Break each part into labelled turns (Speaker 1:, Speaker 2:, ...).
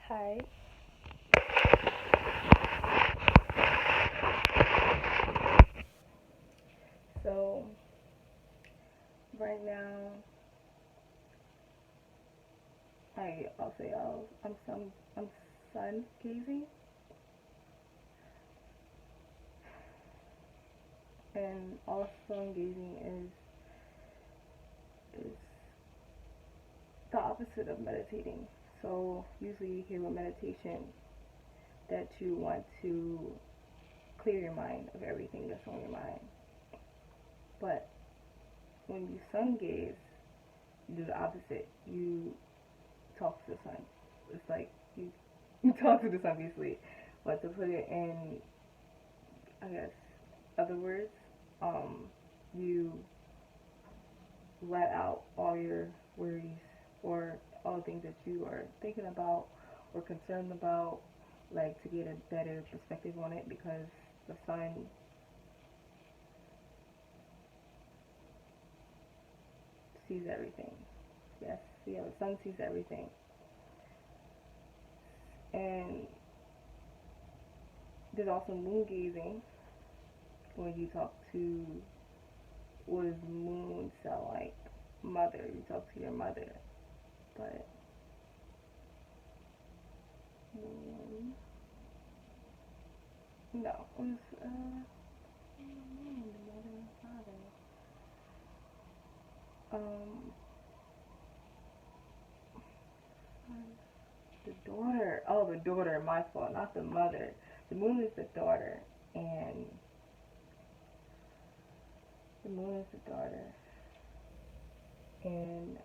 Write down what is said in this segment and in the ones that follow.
Speaker 1: Hi. So right now, I'll say I'm sun gazing, and all sun gazing is the opposite of meditating. So usually you hear with meditation that you want to clear your mind of everything that's on your mind. But when you sun gaze, you do the opposite. You talk to the sun. It's like you talk to the sun basically. But to put it in, I guess, other words, um, you let out all your worries or all the things that you are thinking about or concerned about, like to get a better perspective on it because the sun, sees everything. Yes, yeah, the sun sees everything. And there's also moon gazing when you talk to what does moon sound like? Mother. You talk to your mother. But moon, no, it's moon, the mother and father. Um, the daughter. Oh, the daughter. My fault, not the mother. The moon is the daughter, and the moon is the daughter, and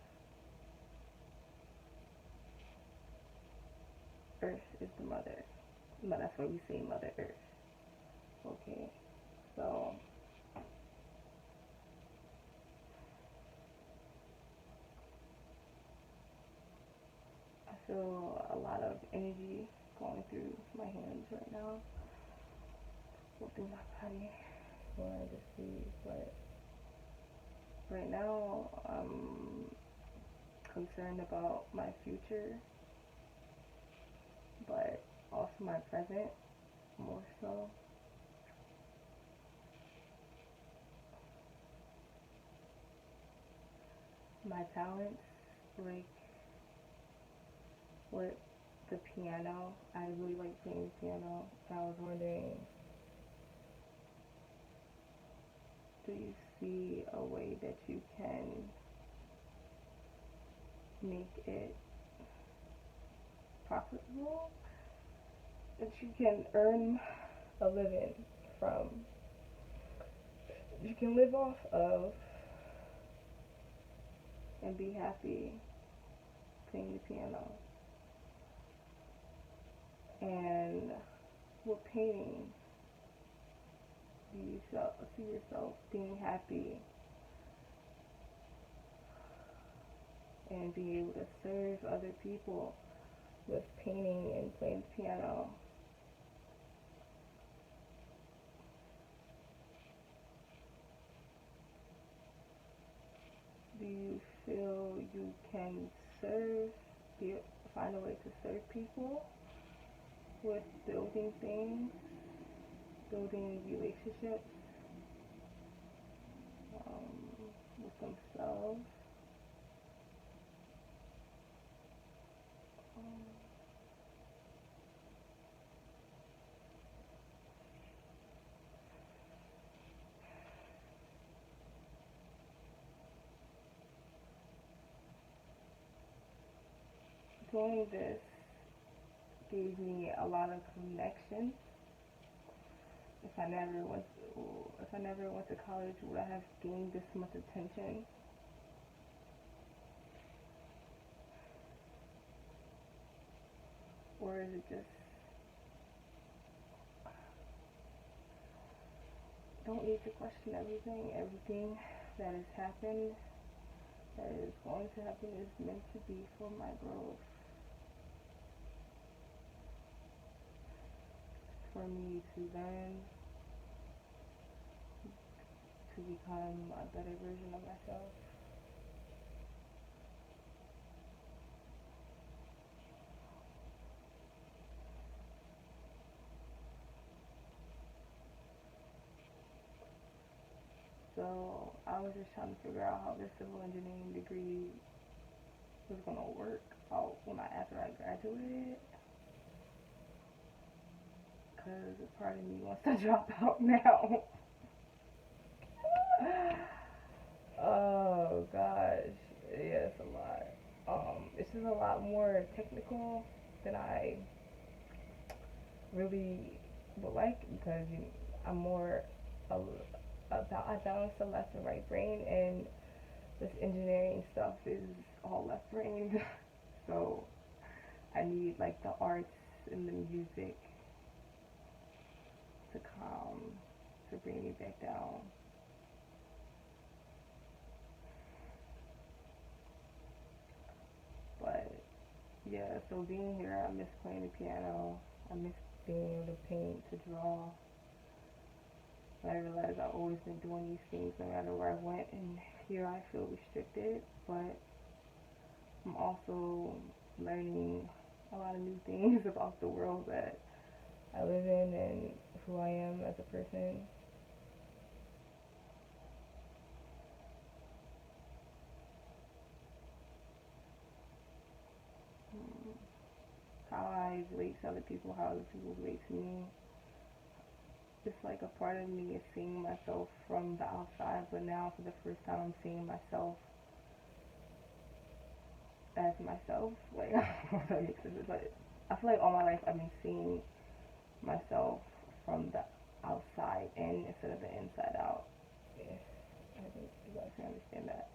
Speaker 1: Earth is the mother. But that's why we say Mother Earth. Okay, so I feel a lot of energy going through my hands right now, go through my body. Wanted to see, but right now I'm concerned about my future, but also my present more so. My talents, like with the piano, I really like playing the piano. I was wondering, do you see a way that you can make it profitable? That you can earn a living from, you can live off of and be happy playing the piano. And with painting, do you see yourself being happy and being able to serve other people with painting and playing the piano? Do you feel you can serve, find a way to serve people with building things, building relationships with themselves? Um, Doing this gave me a lot of connections. If I never went to college, would I have gained this much attention? Or is it just, don't need to question everything that has happened, that is going to happen, is meant to be for my growth, for me to learn, to become a better version of myself. was just trying to figure out how this civil engineering degree was gonna work out after I graduated. Cause a part of me wants to drop out now. Oh gosh, yeah, it's a lot. It's just a lot more technical than I really would like because I'm more about I balance the left and right brain, and this engineering stuff is all left brain. So I need like the arts and the music to calm, to bring me back down. But yeah, so being here, I miss playing the piano. I miss being able to paint, to draw. But I realized I've always been doing these things no matter where I went, and here I feel restricted. But I'm also learning a lot of new things about the world that I live in and who I am as a person. Um, how I relate to other people, how other people relate to me. It's like a part of me is seeing myself from the outside, but now for the first time I'm seeing myself as myself. Like, I don't know if that makes sense, but I feel like all my life I've been seeing myself from the outside in instead of the inside out. Yeah, I think you guys can understand that.